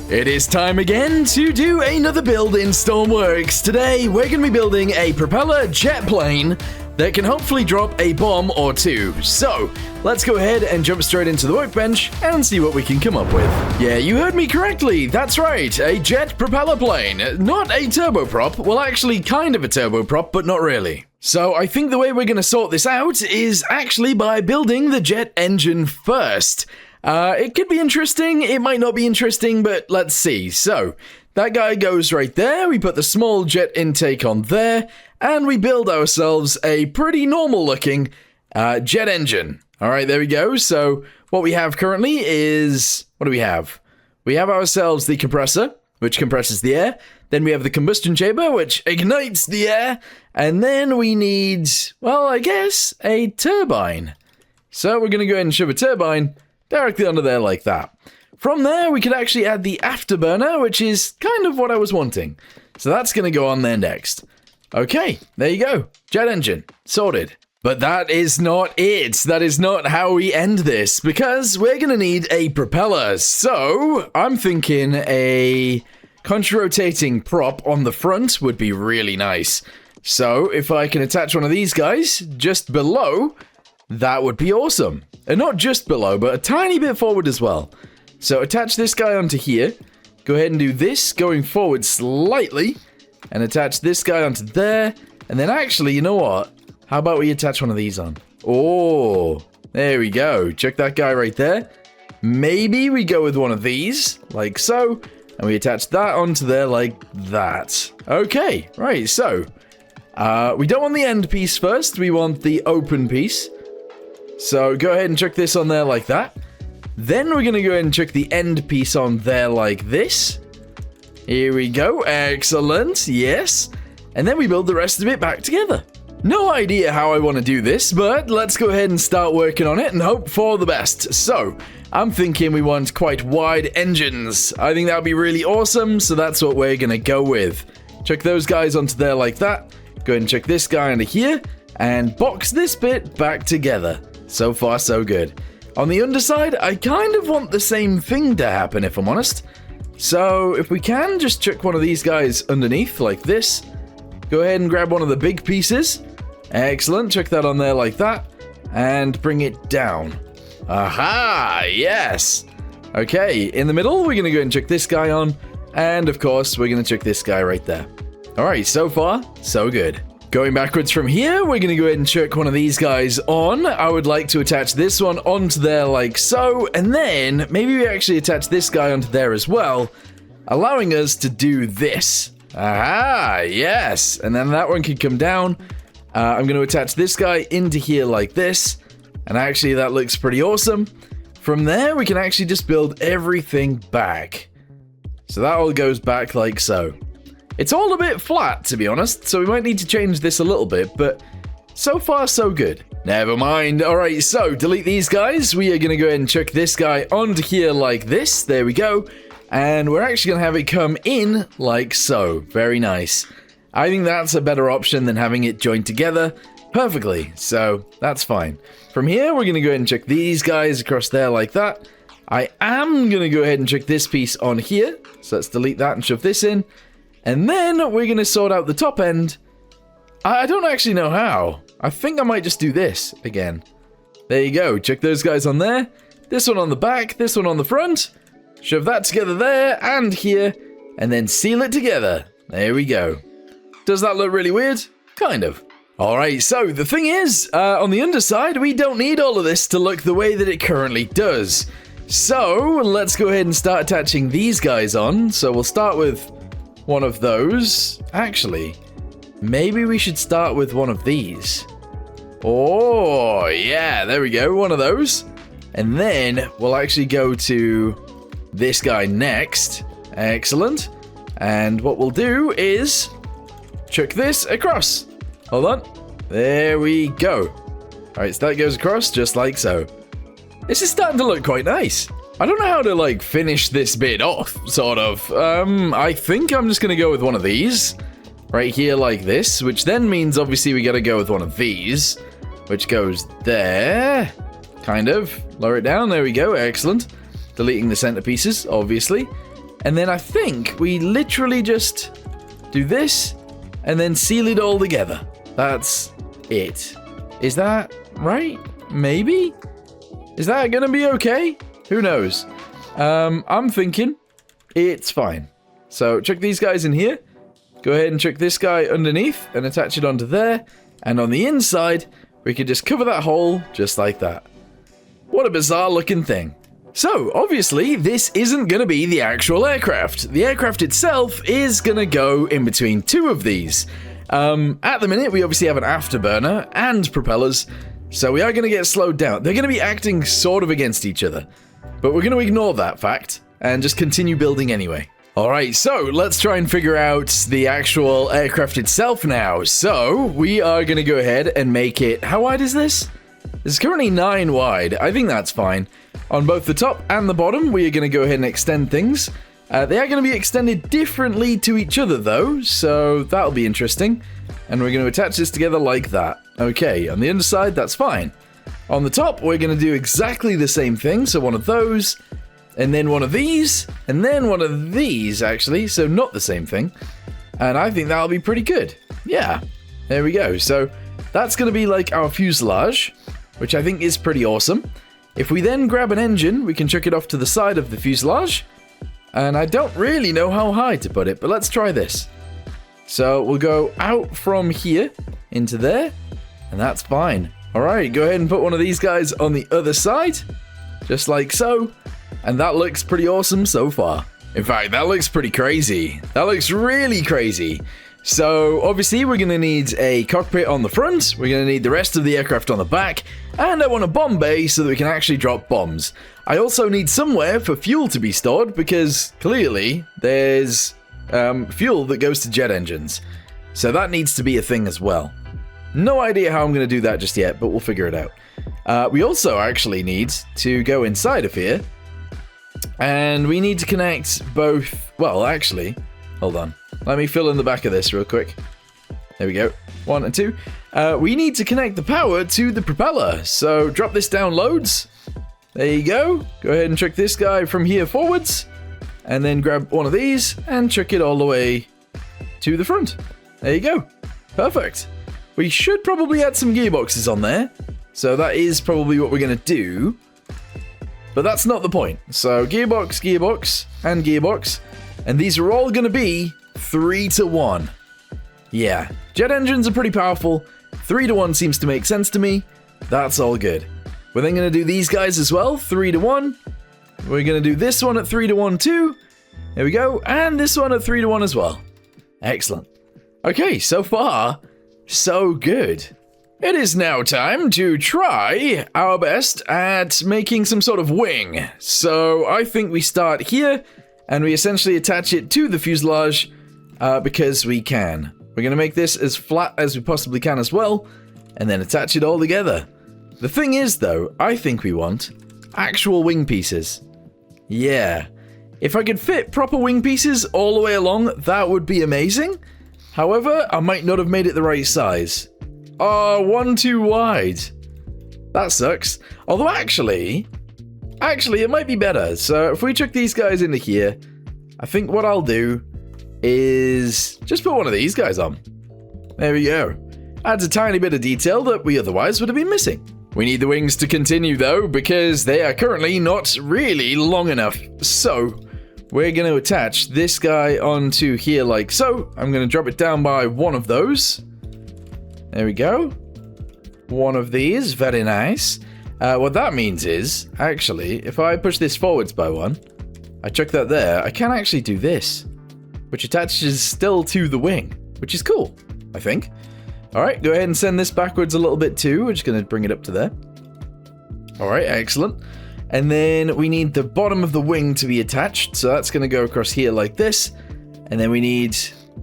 It is time again to do another build in Stormworks. Today, we're going to be building a propeller jet plane that can hopefully drop a bomb or two. So, let's go ahead and jump straight into the workbench and see what we can come up with. Yeah, you heard me correctly. That's right, a jet propeller plane. Not a turboprop. Well, actually, kind of a turboprop, but not really. So, I think the way we're going to sort this out is actually by building the jet engine first. It could be interesting, it might not be interesting, but let's see. So, that guy goes right there, we put the small jet intake on there, and we build ourselves a pretty normal looking jet engine. Alright, there we go. So, what we have currently is, what do we have? We have ourselves the compressor, which compresses the air, then we have the combustion chamber, which ignites the air, and then we need, well, I guess, a turbine. So, we're going to go ahead and shove a turbine directly under there like that. From there, we could actually add the afterburner, which is kind of what I was wanting. So that's going to go on there next. Okay, there you go. Jet engine. Sorted. But that is not it. That is not how we end this, because we're going to need a propeller. So, I'm thinking a contra-rotating prop on the front would be really nice. So, if I can attach one of these guys just below, that would be awesome. And not just below, but a tiny bit forward as well. So attach this guy onto here. Go ahead and do this, going forward slightly. And attach this guy onto there. And then actually, you know what? How about we attach one of these on? Oh, there we go. Check that guy right there. Maybe we go with one of these, like so. And we attach that onto there like that. Okay, right, so. We don't want the end piece first. We want the open piece. So go ahead and chuck this on there like that. Then we're going to go ahead and chuck the end piece on there like this. Here we go. Excellent. Yes. And then we build the rest of it back together. No idea how I want to do this, but let's go ahead and start working on it and hope for the best. So, I'm thinking we want quite wide engines. I think that would be really awesome, so that's what we're going to go with. Chuck those guys onto there like that. Go ahead and chuck this guy onto here. And box this bit back together. So far, so good. On the underside, I kind of want the same thing to happen, if I'm honest. So, if we can, just chuck one of these guys underneath, like this. Go ahead and grab one of the big pieces. Excellent, chuck that on there like that. And bring it down. Aha, yes! Okay, in the middle, we're going to go and chuck this guy on. And, of course, we're going to chuck this guy right there. Alright, so far, so good. Going backwards from here, we're going to go ahead and chuck one of these guys on. I would like to attach this one onto there like so, and then maybe we actually attach this guy onto there as well, allowing us to do this. Aha, yes, and then that one can come down. I'm going to attach this guy into here like this, and actually that looks pretty awesome. From there, we can actually just build everything back. So that all goes back like so. It's all a bit flat, to be honest, so we might need to change this a little bit, but so far, so good. Never mind. Alright, so delete these guys. We are going to go ahead and chuck this guy onto here like this. There we go. And we're actually going to have it come in like so. Very nice. I think that's a better option than having it joined together perfectly, so that's fine. From here, we're going to go ahead and chuck these guys across there like that. I am going to go ahead and chuck this piece on here. So let's delete that and shove this in. And then we're going to sort out the top end. I don't actually know how. I think I might just do this again. There you go. Check those guys on there. This one on the back. This one on the front. Shove that together there and here. And then seal it together. There we go. Does that look really weird? Kind of. Alright, so the thing is, on the underside, we don't need all of this to look the way that it currently does. So, let's go ahead and start attaching these guys on. So we'll start with one of those. Actually, maybe we should start with one of these. Oh, yeah, there we go, one of those. And then we'll actually go to this guy next. Excellent. And what we'll do is chuck this across. Hold on. There we go. Alright, so that goes across just like so. This is starting to look quite nice. I don't know how to, like, finish this bit off, sort of. I think I'm just gonna go with one of these. Right here like this, which then means, obviously, we gotta go with one of these. Which goes there. Kind of. Lower it down, there we go, excellent. Deleting the center pieces, obviously. And then I think we literally just do this and then seal it all together. That's it. Is that right? Maybe? Is that gonna be okay? Who knows? I'm thinking it's fine. So chuck these guys in here. Go ahead and chuck this guy underneath and attach it onto there. And on the inside, we could just cover that hole just like that. What a bizarre looking thing. So, obviously, this isn't going to be the actual aircraft. The aircraft itself is going to go in between two of these. At the minute, we obviously have an afterburner and propellers, so we are going to get slowed down. They're going to be acting sort of against each other, but we're going to ignore that fact and just continue building anyway. Alright, so let's try and figure out the actual aircraft itself now. So, we are going to go ahead and make it... How wide is this? This is currently 9 wide. I think that's fine. On both the top and the bottom, we are going to go ahead and extend things. They are going to be extended differently to each other, though, so that'll be interesting. And we're going to attach this together like that. Okay, on the underside, that's fine. On the top, we're going to do exactly the same thing. So one of those, and then one of these, and then one of these, actually. So not the same thing. And I think that'll be pretty good. Yeah, there we go. So that's going to be like our fuselage, which I think is pretty awesome. If we then grab an engine, we can chuck it off to the side of the fuselage. And I don't really know how high to put it, but let's try this. So we'll go out from here into there, and that's fine. All right, go ahead and put one of these guys on the other side, just like so. And that looks pretty awesome so far. In fact, that looks pretty crazy. That looks really crazy. So obviously we're going to need a cockpit on the front, we're going to need the rest of the aircraft on the back, and I want a bomb bay so that we can actually drop bombs. I also need somewhere for fuel to be stored because clearly there's fuel that goes to jet engines. So that needs to be a thing as well. No idea how I'm going to do that just yet, but we'll figure it out. We also actually need to go inside of here, and we need to connect both, well actually, hold on. Let me fill in the back of this real quick. There we go. 1 and 2. We need to connect the power to the propeller. So drop this down loads. There you go. Go ahead and chuck this guy from here forwards. And then grab one of these and chuck it all the way to the front. There you go. Perfect. We should probably add some gearboxes on there. So that is probably what we're going to do. But that's not the point. So gearbox, gearbox, and gearbox. And these are all going to be 3-to-1. Yeah, jet engines are pretty powerful. 3-to-1 seems to make sense to me. That's all good. We're then going to do these guys as well, 3-to-1. We're going to do this one at 3-to-1 too. There we go. And this one at 3-to-1 as well. Excellent. Okay, so far, so good. It is now time to try our best at making some sort of wing. So I think we start here, and we essentially attach it to the fuselage because we can. We're going to make this as flat as we possibly can as well, and then attach it all together. The thing is, though, I think we want actual wing pieces. Yeah. If I could fit proper wing pieces all the way along, that would be amazing. However, I might not have made it the right size. Oh, 1 too wide. That sucks. Although actually, it might be better. So if we chuck these guys into here, I think what I'll do is just put one of these guys on. There we go. Adds a tiny bit of detail that we otherwise would have been missing. We need the wings to continue though, because they are currently not really long enough. So we're going to attach this guy onto here like so. I'm going to drop it down by one of those. There we go. One of these. Very nice. What that means is, actually, if I push this forwards by one, I chuck that there, I can actually do this, which attaches still to the wing, which is cool, I think. Alright, go ahead and send this backwards a little bit too. We're just going to bring it up to there. Alright, excellent. And then we need the bottom of the wing to be attached, so that's going to go across here like this. And then we need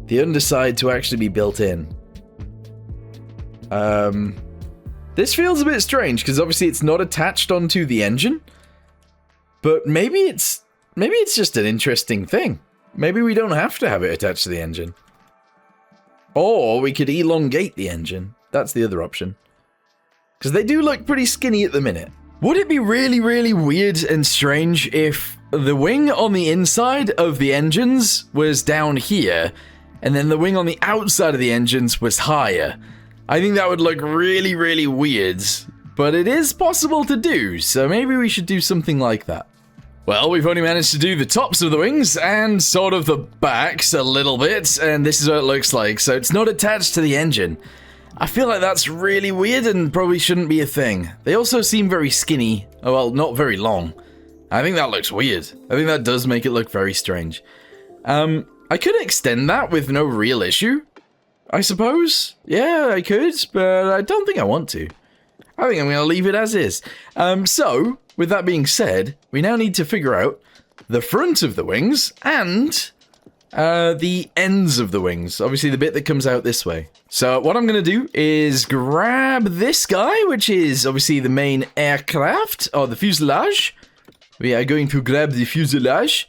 the underside to actually be built in. This feels a bit strange because obviously it's not attached onto the engine, but maybe it's just an interesting thing. Maybe we don't have to have it attached to the engine, or we could elongate the engine. That's the other option, because they do look pretty skinny at the minute. Would it be really, really weird and strange if the wing on the inside of the engines was down here, and then the wing on the outside of the engines was higher? I think that would look really, really weird, but it is possible to do, so maybe we should do something like that. Well, we've only managed to do the tops of the wings and sort of the backs a little bit, and this is what it looks like. So it's not attached to the engine. I feel like that's really weird and probably shouldn't be a thing. They also seem very skinny. Oh, well, not very long. I think that looks weird. I think that does make it look very strange. I could extend that with no real issue, I suppose. Yeah, I could, but I don't think I want to. I think I'm going to leave it as is. So, with that being said, we now need to figure out the front of the wings and the ends of the wings. Obviously, the bit that comes out this way. So, what I'm going to do is grab this guy, which is obviously the main aircraft, or the fuselage. We are going to grab the fuselage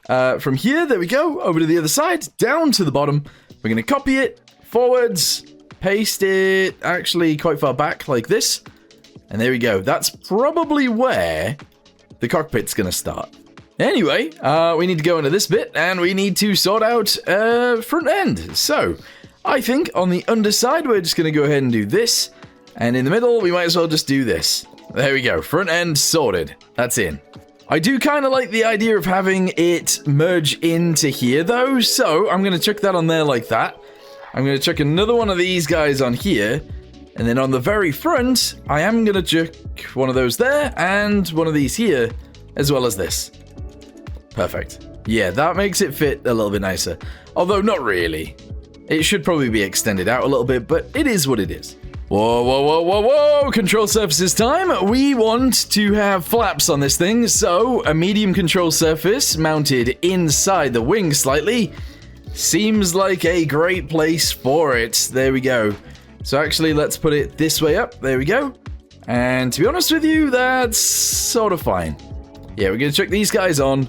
from here. There we go. Over to the other side, down to the bottom. We're going to copy it forwards, paste it actually quite far back like this. And there we go. That's probably where the cockpit's going to start. Anyway, we need to go into this bit and we need to sort out front end. So, I think on the underside, we're just going to go ahead and do this. And in the middle, we might as well just do this. There we go. Front end sorted. That's in. I do kind of like the idea of having it merge into here, though. So, I'm going to chuck that on there like that. I'm going to chuck another one of these guys on here. And then on the very front, I am going to chuck one of those there and one of these here, as well as this. Perfect. Yeah, that makes it fit a little bit nicer. Although, not really. It should probably be extended out a little bit, but it is what it is. Whoa, whoa, whoa, whoa, whoa! Control surfaces time. We want to have flaps on this thing, so a medium control surface mounted inside the wing slightly seems like a great place for it. There we go. So actually, let's put it this way up. There we go. And to be honest with you, that's sort of fine. Yeah, we're going to chuck these guys on.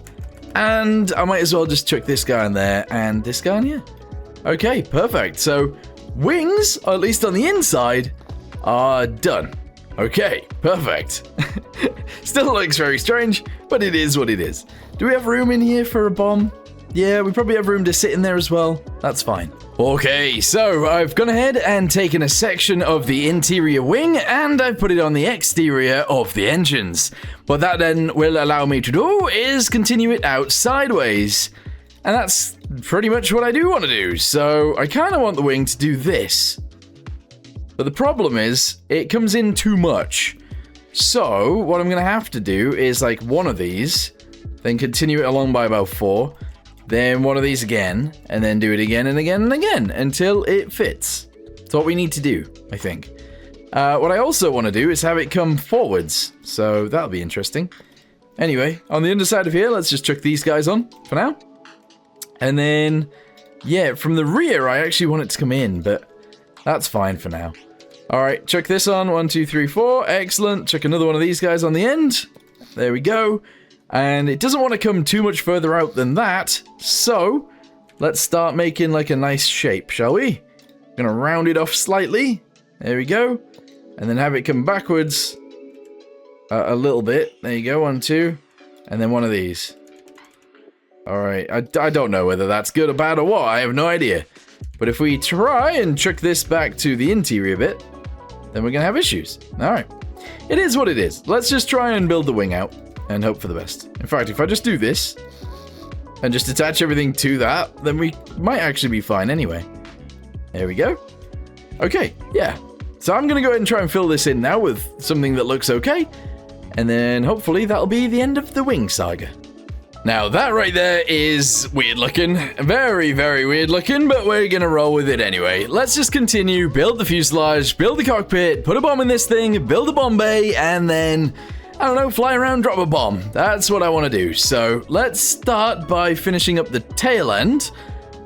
And I might as well just chuck this guy in there and this guy in here. Okay, perfect. So wings, or at least on the inside, are done. Okay, perfect. Still looks very strange, but it is what it is. Do we have room in here for a bomb? Yeah, we probably have room to sit in there as well. That's fine. Okay, so I've gone ahead and taken a section of the interior wing and I've put it on the exterior of the engines. What that then will allow me to do is continue it out sideways. And that's pretty much what I do want to do. So I kind of want the wing to do this. But the problem is, it comes in too much. So what I'm going to have to do is like one of these, then continue it along by about 4. Then one of these again, and then do it again and again and again until it fits. That's what we need to do, I think. What I also want to do is have it come forwards, so that'll be interesting. Anyway, on the underside of here, let's just chuck these guys on for now. And then, yeah, from the rear, I actually want it to come in, but that's fine for now. Alright, chuck this on, 1, 2, 3, 4, excellent. Chuck another one of these guys on the end. There we go. And it doesn't want to come too much further out than that, so let's start making like a nice shape, shall we? I'm gonna round it off slightly. There we go. And then have it come backwards a little bit. There you go, 1, 2. And then one of these. Alright, I don't know whether that's good or bad or what, I have no idea. But if we try and chuck this back to the interior bit, then we're gonna have issues. Alright. It is what it is. Let's just try and build the wing out. And hope for the best. In fact, if I just do this and just attach everything to that, then we might actually be fine anyway. There we go. Okay, yeah. So I'm going to go ahead and try and fill this in now with something that looks okay. And then hopefully that'll be the end of the wing saga. Now that right there is weird looking. Very, very weird looking, but we're going to roll with it anyway. Let's just continue, build the fuselage, build the cockpit, put a bomb in this thing, build a bomb bay, and then I don't know, fly around, drop a bomb. That's what I want to do. So let's start by finishing up the tail end,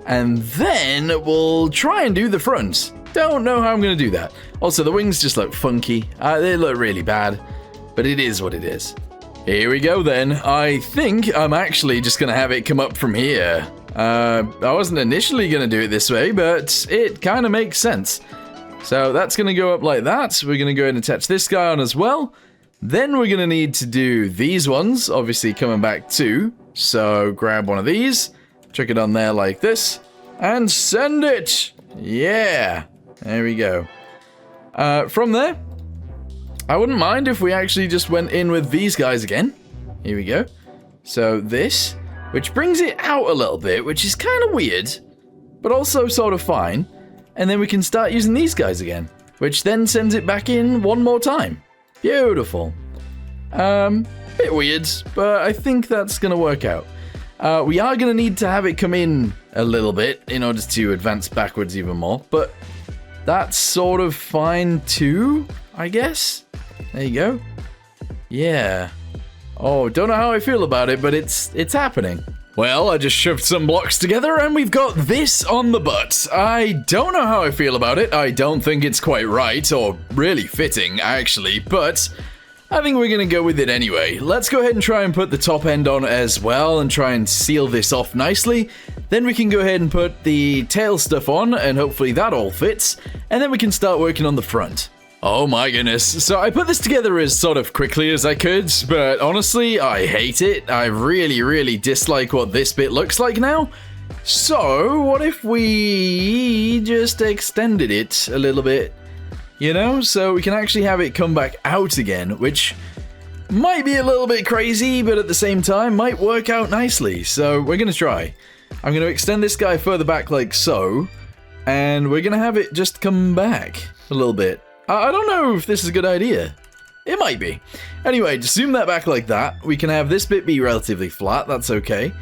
and then we'll try and do the front. Don't know how I'm going to do that. Also, the wings just look funky. They look really bad, but it is what it is. Here we go then. I think I'm actually just going to have it come up from here. I wasn't initially going to do it this way, but it kind of makes sense. So that's going to go up like that. We're going to go ahead and attach this guy on as well. Then we're going to need to do these ones, obviously coming back too. So grab one of these, chuck it on there like this, and send it! Yeah! There we go. From there, I wouldn't mind if we actually just went in with these guys again. Here we go. So this, which brings it out a little bit, which is kind of weird, but also sort of fine. And then we can start using these guys again, which then sends it back in one more time. Beautiful. Bit weird, but I think that's going to work out. We are going to need to have it come in a little bit in order to advance backwards even more, but that's sort of fine too, I guess. There you go. Yeah. Oh, don't know how I feel about it, but it's happening. Well, I just shoved some blocks together and we've got this on the butt. I don't know how I feel about it. I don't think it's quite right, or really fitting, actually, but I think we're going to go with it anyway. Let's go ahead and try and put the top end on as well and try and seal this off nicely. Then we can go ahead and put the tail stuff on and hopefully that all fits. And then we can start working on the front. Oh my goodness. So I put this together as sort of quickly as I could, but honestly, I hate it. I really dislike what this bit looks like now. So what if we just extended it a little bit? You know, so we can actually have it come back out again, which might be a little bit crazy, but at the same time might work out nicely. So we're going to try. I'm going to extend this guy further back like so, and we're going to have it just come back a little bit. I don't know if this is a good idea. It might be. Anyway, just zoom that back like that. We can have this bit be relatively flat. That's okay.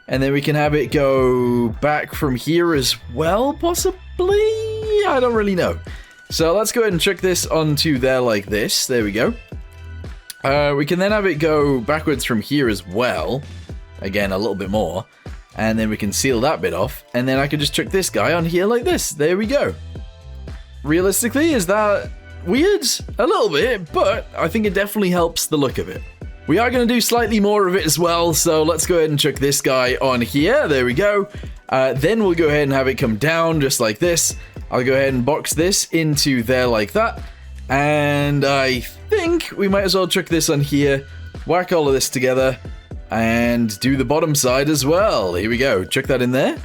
And then we can have it go back from here as well, possibly? I don't really know. So let's go ahead and chuck this onto there like this. There we go. We can then have it go backwards from here as well. Again, a little bit more. And then we can seal that bit off. And then I can just chuck this guy on here like this. There we go. Realistically, is that weird? A little bit, but I think it definitely helps the look of it. We are going to do slightly more of it as well, so let's go ahead and chuck this guy on here. There we go. Then we'll go ahead and have it come down just like this. I'll go ahead and box this into there like that. And I think we might as well chuck this on here, whack all of this together, and do the bottom side as well. Here we go. Chuck that in there.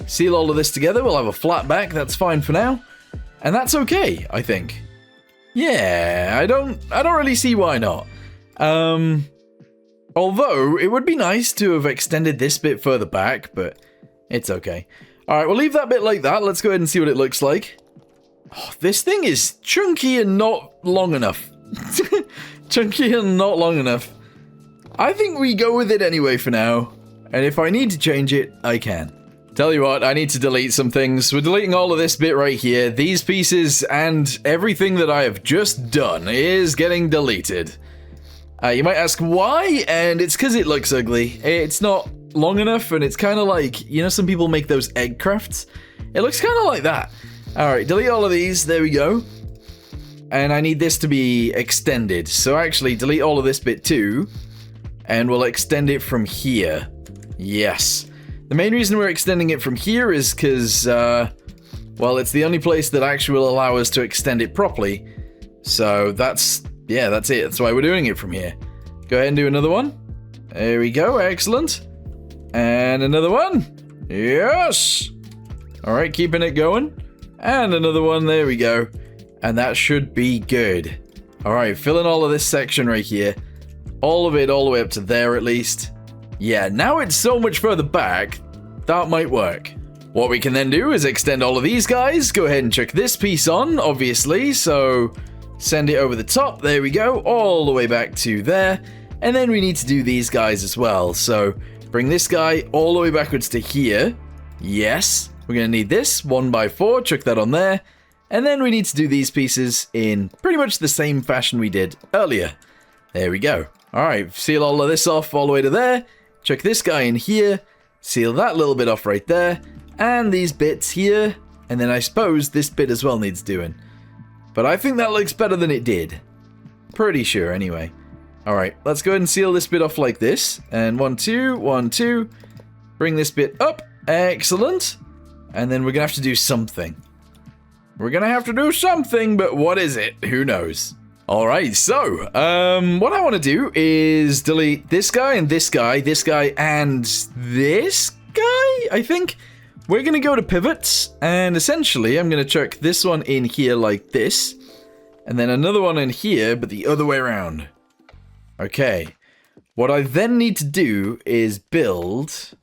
Seal all of this together. We'll have a flat back. That's fine for now. And that's okay, I think. Yeah, I don't really see why not. Although, it would be nice to have extended this bit further back, but it's okay. Alright, we'll leave that bit like that. Let's go ahead and see what it looks like. Oh, this thing is chunky and not long enough. Chunky and not long enough. I think we go with it anyway for now. And if I need to change it, I can. Tell you what, I need to delete some things. We're deleting all of this bit right here. These pieces and everything that I have just done is getting deleted. You might ask why, and it's because it looks ugly. It's not long enough, and it's kind of like, you know, some people make those egg crafts? It looks kind of like that. Alright, delete all of these. There we go. And I need this to be extended. So actually, delete all of this bit too. And we'll extend it from here. Yes. The main reason we're extending it from here is because, well, it's the only place that actually will allow us to extend it properly. So that's, yeah, that's it. That's why we're doing it from here. Go ahead and do another one. There we go. Excellent. And another one. Yes. All right, keeping it going. And another one. There we go. And that should be good. All right, fill in all of this section right here. All of it all the way up to there at least. Yeah, now it's so much further back, that might work. What we can then do is extend all of these guys, go ahead and chuck this piece on, obviously, so send it over the top, there we go, all the way back to there, and then we need to do these guys as well, so bring this guy all the way backwards to here, yes, we're going to need this, 1x4, chuck that on there, and then we need to do these pieces in pretty much the same fashion we did earlier. There we go. Alright, seal all of this off all the way to there. Chuck this guy in here, seal that little bit off right there, and these bits here, and then I suppose this bit as well needs doing. But I think that looks better than it did. Pretty sure, anyway. Alright, let's go ahead and seal this bit off like this, and 1, 2, 1, 2, bring this bit up, excellent, and then we're gonna have to do something. We're gonna have to do something, but what is it? Who knows? Alright, so, what I want to do is delete this guy and this guy, this guy and this guy, I think. We're going to go to pivots, and essentially I'm going to chuck this one in here like this, and then another one in here, but the other way around. Okay. What I then need to do is build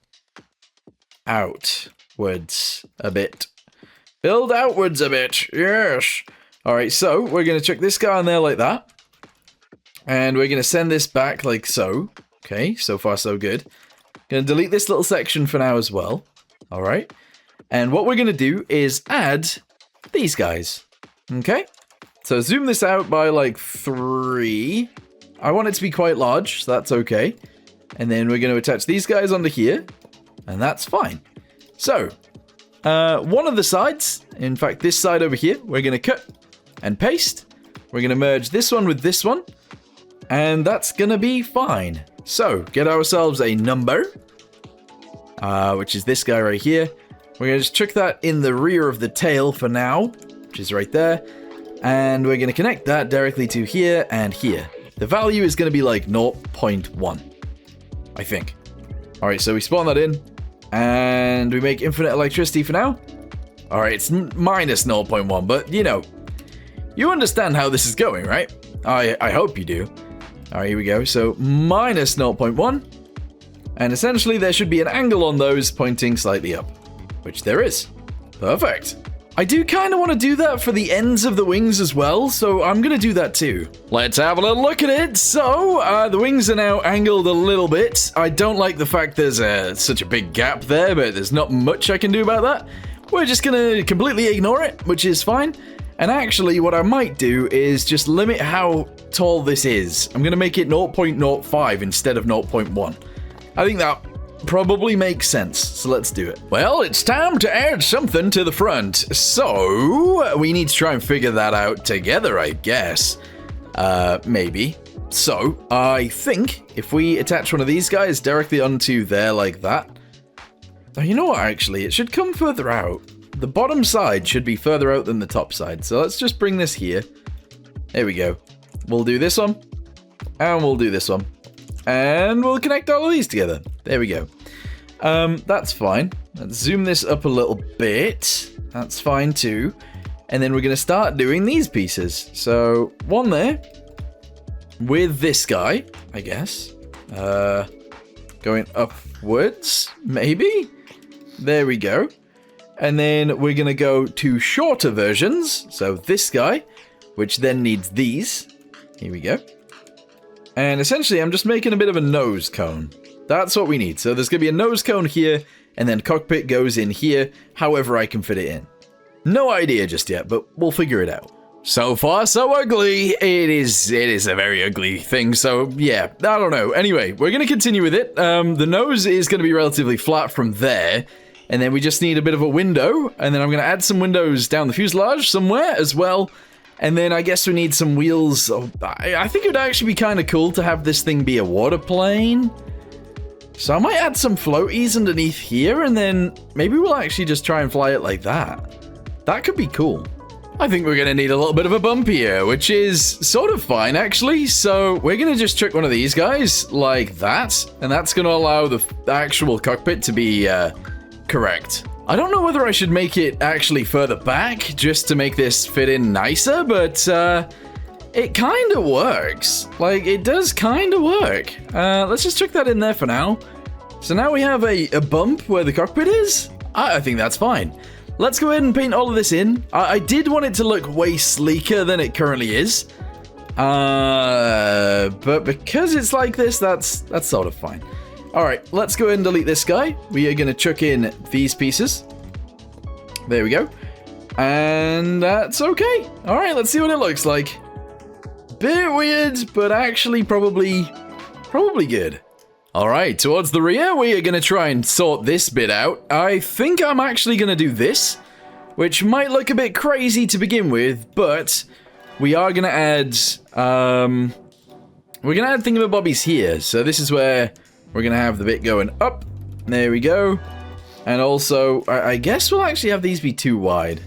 outwards a bit. Build outwards a bit, yes. Alright, so we're going to chuck this guy on there like that. And we're going to send this back like so. Okay, so far so good. Going to delete this little section for now as well. Alright. And what we're going to do is add these guys. Okay. So zoom this out by like 3. I want it to be quite large, so that's okay. And then we're going to attach these guys onto here. And that's fine. So, one of the sides, in fact this side over here, we're going to cut and paste. We're going to merge this one with this one. And that's going to be fine. So, get ourselves a number. Which is this guy right here. We're going to just chuck that in the rear of the tail for now, which is right there. And we're going to connect that directly to here and here. The value is going to be like 0.1, I think. Alright, so we spawn that in. And we make infinite electricity for now. Alright, it's minus 0.1, but you know, you understand how this is going, right? I hope you do. Alright, here we go. So minus 0.1. And essentially there should be an angle on those pointing slightly up, which there is. Perfect. I do kind of want to do that for the ends of the wings as well, so I'm going to do that too. Let's have a little look at it. So, the wings are now angled a little bit. I don't like the fact there's such a big gap there, but there's not much I can do about that. We're just going to completely ignore it, which is fine. And actually, what I might do is just limit how tall this is. I'm going to make it 0.05 instead of 0.1. I think that probably makes sense, so let's do it. Well, it's time to add something to the front, so we need to try and figure that out together, I guess. Maybe. So, I think if we attach one of these guys directly onto there like that. Oh, you know what, actually, it should come further out. The bottom side should be further out than the top side, so let's just bring this here. There we go. We'll do this one, and we'll do this one. And we'll connect all of these together. There we go. That's fine. Let's zoom this up a little bit. That's fine too. And then we're going to start doing these pieces. So, one there. With this guy, I guess. Going upwards, maybe? There we go. And then we're going to go to shorter versions. So, this guy, which then needs these. Here we go. And essentially, I'm just making a bit of a nose cone. That's what we need. So there's going to be a nose cone here, and then cockpit goes in here, however I can fit it in. No idea just yet, but we'll figure it out. So far, so ugly. It is a very ugly thing, so yeah, I don't know. Anyway, we're going to continue with it. The nose is going to be relatively flat from there, and then we just need a bit of a window, and then I'm going to add some windows down the fuselage somewhere as well. And then I guess we need some wheels. I think it would actually be kind of cool to have this thing be a water plane. So I might add some floaties underneath here, and then maybe we'll actually just try and fly it like that. That could be cool. I think we're going to need a little bit of a bump here, which is sort of fine, actually. So we're going to just chuck one of these guys like that, and that's going to allow the actual cockpit to be correct. I don't know whether I should make it actually further back just to make this fit in nicer, but it kind of works. Like, it does kind of work. Let's just chuck that in there for now. So now we have a bump where the cockpit is. I think that's fine. Let's go ahead and paint all of this in. I did want it to look way sleeker than it currently is. But because it's like this, that's sort of fine. Alright, let's go ahead and delete this guy. We are going to chuck in these pieces. There we go. And that's okay. Alright, let's see what it looks like. Bit weird, but actually probably good. Alright, towards the rear, we are going to try and sort this bit out. I think I'm actually going to do this, which might look a bit crazy to begin with, but we are going to add, thingamabobbies here. So this is where we're going to have the bit going up. There we go. And also, I guess we'll actually have these be too wide.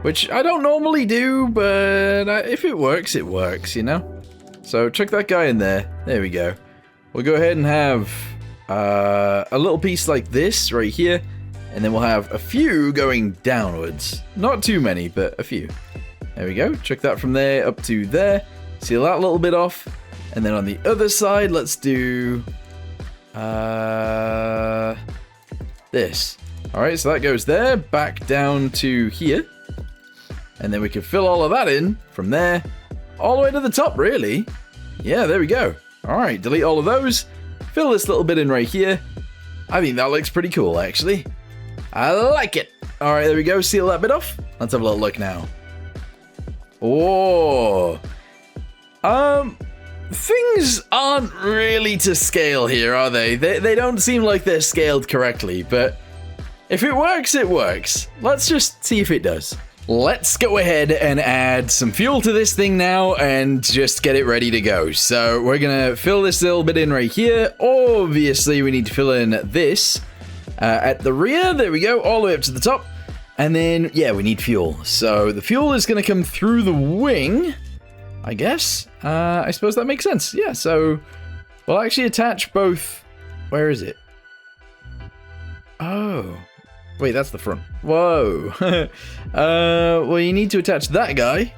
which I don't normally do, but if it works, it works, you know? So chuck that guy in there. There we go. We'll go ahead and have a little piece like this right here, and then we'll have a few going downwards. Not too many, but a few. There we go. Chuck that from there up to there. Seal that little bit off. And then on the other side, let's do this. Alright, so that goes there, back down to here. And then we can fill all of that in from there, all the way to the top, really. Yeah, there we go. Alright, delete all of those. Fill this little bit in right here. I think that looks pretty cool, actually. I like it. Alright, there we go. Seal that bit off. Let's have a little look now. Oh. Things aren't really to scale here, are they? They don't seem like they're scaled correctly, but if it works, it works. Let's just see if it does. Let's go ahead and add some fuel to this thing now and just get it ready to go. So we're gonna fill this little bit in right here. Obviously, we need to fill in this at the rear. There we go, all the way up to the top. And then, yeah, we need fuel. So the fuel is gonna come through the wing, I guess. I suppose that makes sense. Yeah, so we'll actually attach both. Where is it? Oh. Wait, that's the front. Whoa. Well, you need to attach that guy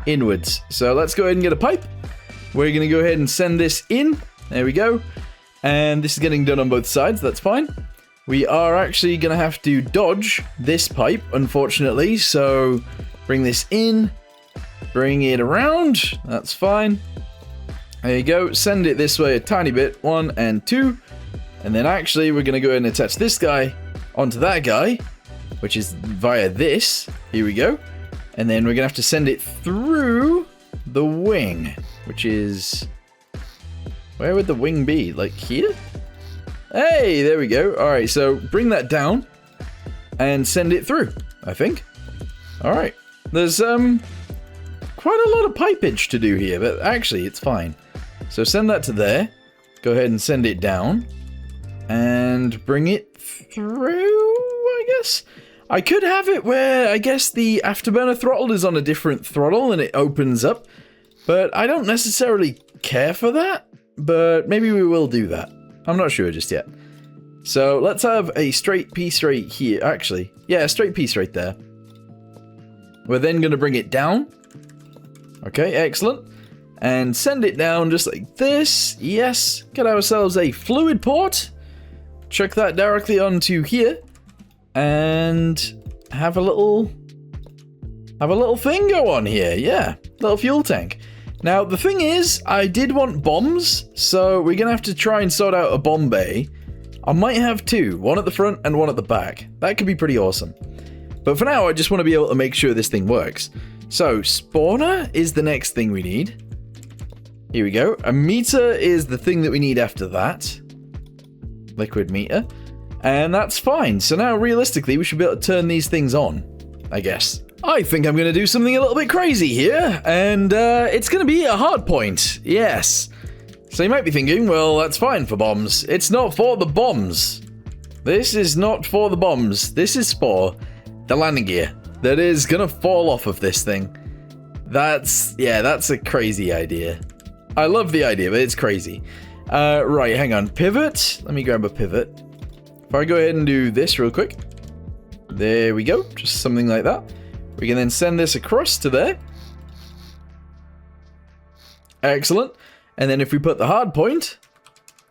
inwards. So let's go ahead and get a pipe. We're going to go ahead and send this in. There we go. And this is getting done on both sides. That's fine. We are actually going to have to dodge this pipe, unfortunately. So bring this in. Bring it around. That's fine. There you go. Send it this way a tiny bit. 1 and 2. And then actually we're going to go ahead and attach this guy onto that guy, which is via this. Here we go. And then we're going to have to send it through the wing, which is... Where would the wing be? Like here? Hey, there we go. All right, so bring that down and send it through, I think. All right. There's quite a lot of pipage to do here, but actually it's fine. So send that to there. Go ahead and send it down. And bring it through, I guess. I could have it where, I guess, the afterburner throttle is on a different throttle and it opens up. But I don't necessarily care for that. But maybe we will do that. I'm not sure just yet. So let's have a straight piece right here. Actually, yeah, a straight piece right there. We're then going to bring it down. Okay, excellent. And send it down just like this. Yes, get ourselves a fluid port. Chuck that directly onto here, and have a little thing go on here. Yeah, little fuel tank. Now the thing is, I did want bombs, so we're gonna have to try and sort out a bomb bay. I might have two, one at the front and one at the back. That could be pretty awesome. But for now, I just want to be able to make sure this thing works. So spawner is the next thing we need. Here we go. A meter is the thing that we need after that. Liquid meter, and that's fine. So now realistically we should be able to turn these things on, I guess. I think I'm going to do something a little bit crazy here, and it's going to be a hard point. Yes. So you might be thinking, well, that's fine for bombs. It's not for the bombs. This is not for the bombs. This is for the landing gear that is going to fall off of this thing. That's a crazy idea. I love the idea, but it's crazy. Right, hang on. Pivot. Let me grab a pivot. If I go ahead and do this real quick. There we go. Just something like that. We can then send this across to there. Excellent. And then if we put the hard point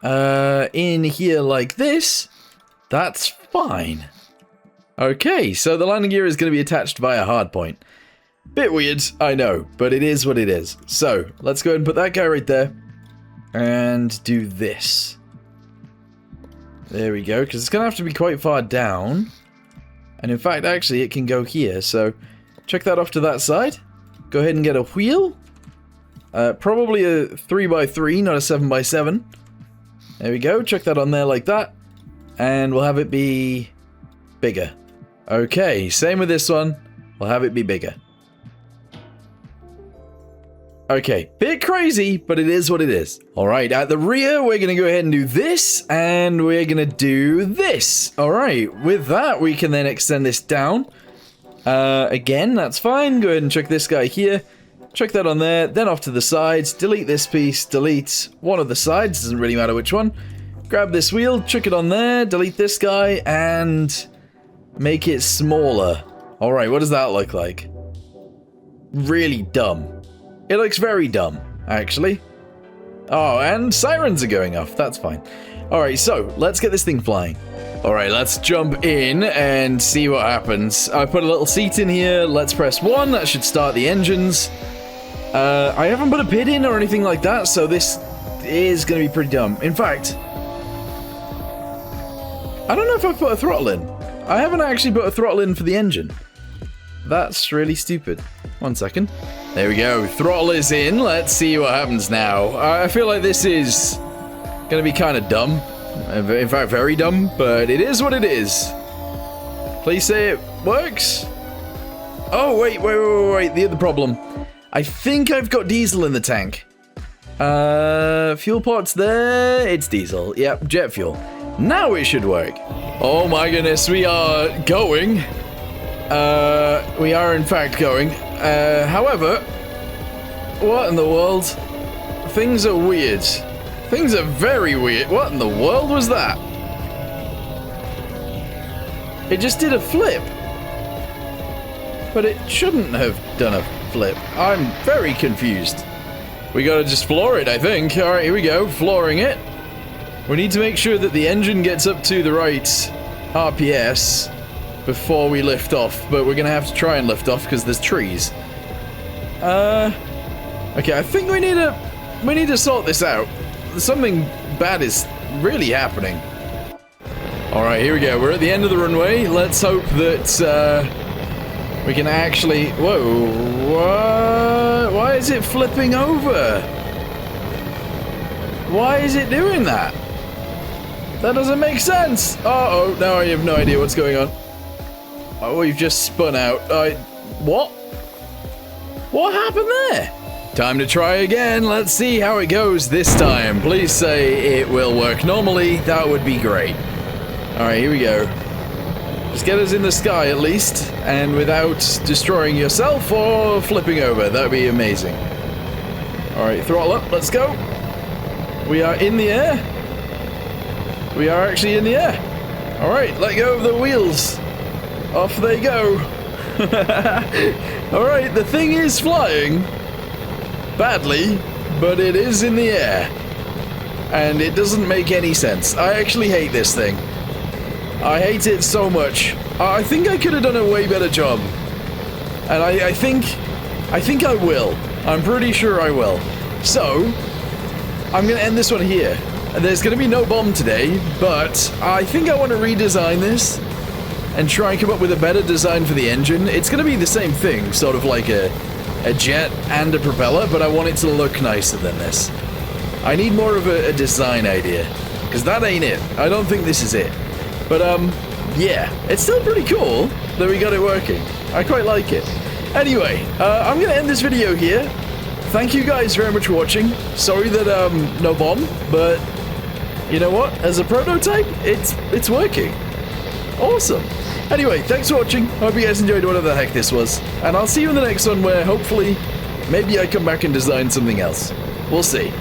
in here like this, that's fine. Okay, so the landing gear is going to be attached via hard point. Bit weird, I know, but it is what it is. So, let's go ahead and put that guy right there. And do this. There we go, because it's going to have to be quite far down. And in fact, actually, it can go here. So, check that off to that side. Go ahead and get a wheel. Probably a 3x3, not a 7x7. There we go, chuck that on there like that. And we'll have it be bigger. Okay, same with this one. We'll have it be bigger. Okay, bit crazy, but it is what it is. All right, at the rear, we're going to go ahead and do this, and we're going to do this. All right, with that, we can then extend this down Again, that's fine. Go ahead and chuck this guy here. Chuck that on there, then off to the sides. Delete this piece, delete one of the sides, doesn't really matter which one. Grab this wheel, chuck it on there, delete this guy, and make it smaller. Alright, what does that look like? Really dumb. It looks very dumb, actually. Oh, and sirens are going off, that's fine. Alright, so, let's get this thing flying. Alright, let's jump in and see what happens. I put a little seat in here, let's press 1, that should start the engines. I haven't put a pit in or anything like that, so this is going to be pretty dumb. In fact, I don't know if I've put a throttle in. I haven't actually put a throttle in for the engine. That's really stupid. 1 second. There we go. Throttle is in. Let's see what happens now. I feel like this is going to be kind of dumb. In fact, very dumb, but it is what it is. Please say it works. Oh, wait. The other problem. I think I've got diesel in the tank. Fuel ports there. It's diesel. Yep, jet fuel. Now it should work. Oh my goodness, we are going. We are in fact going. However, what in the world? Things are weird. Things are very weird. What in the world was that? It just did a flip. But it shouldn't have done a flip. I'm very confused. We gotta just floor it, I think. Alright, here we go. Flooring it. We need to make sure that the engine gets up to the right RPS before we lift off. But we're gonna have to try and lift off because there's trees. Okay, I think we need to sort this out. Something bad is really happening. Alright, here we go. We're at the end of the runway. Let's hope that we can actually... Whoa, what? Why is it flipping over? Why is it doing that? That doesn't make sense. Uh-oh, now I have no idea what's going on. Oh, we've just spun out. What? What happened there? Time to try again. Let's see how it goes this time. Please say it will work normally. That would be great. Alright, here we go. Just get us in the sky at least, and without destroying yourself or flipping over. That would be amazing. Alright, throttle up. Let's go. We are in the air. We are actually in the air. Alright, let go of the wheels. Off they go. Alright, the thing is flying. Badly, but it is in the air. And it doesn't make any sense. I actually hate this thing. I hate it so much. I think I could have done a way better job. And I think I will. I'm pretty sure I will. So, I'm going to end this one here. There's going to be no bomb today, but I think I want to redesign this and try and come up with a better design for the engine. It's going to be the same thing, sort of like a jet and a propeller, but I want it to look nicer than this. I need more of a design idea, because that ain't it. I don't think this is it. But, yeah, it's still pretty cool that we got it working. I quite like it. Anyway, I'm going to end this video here. Thank you guys very much for watching. Sorry that, no bomb, but you know what? As a prototype, it's working. Awesome. Anyway, thanks for watching. Hope you guys enjoyed whatever the heck this was. And I'll see you in the next one where hopefully, maybe I come back and design something else. We'll see.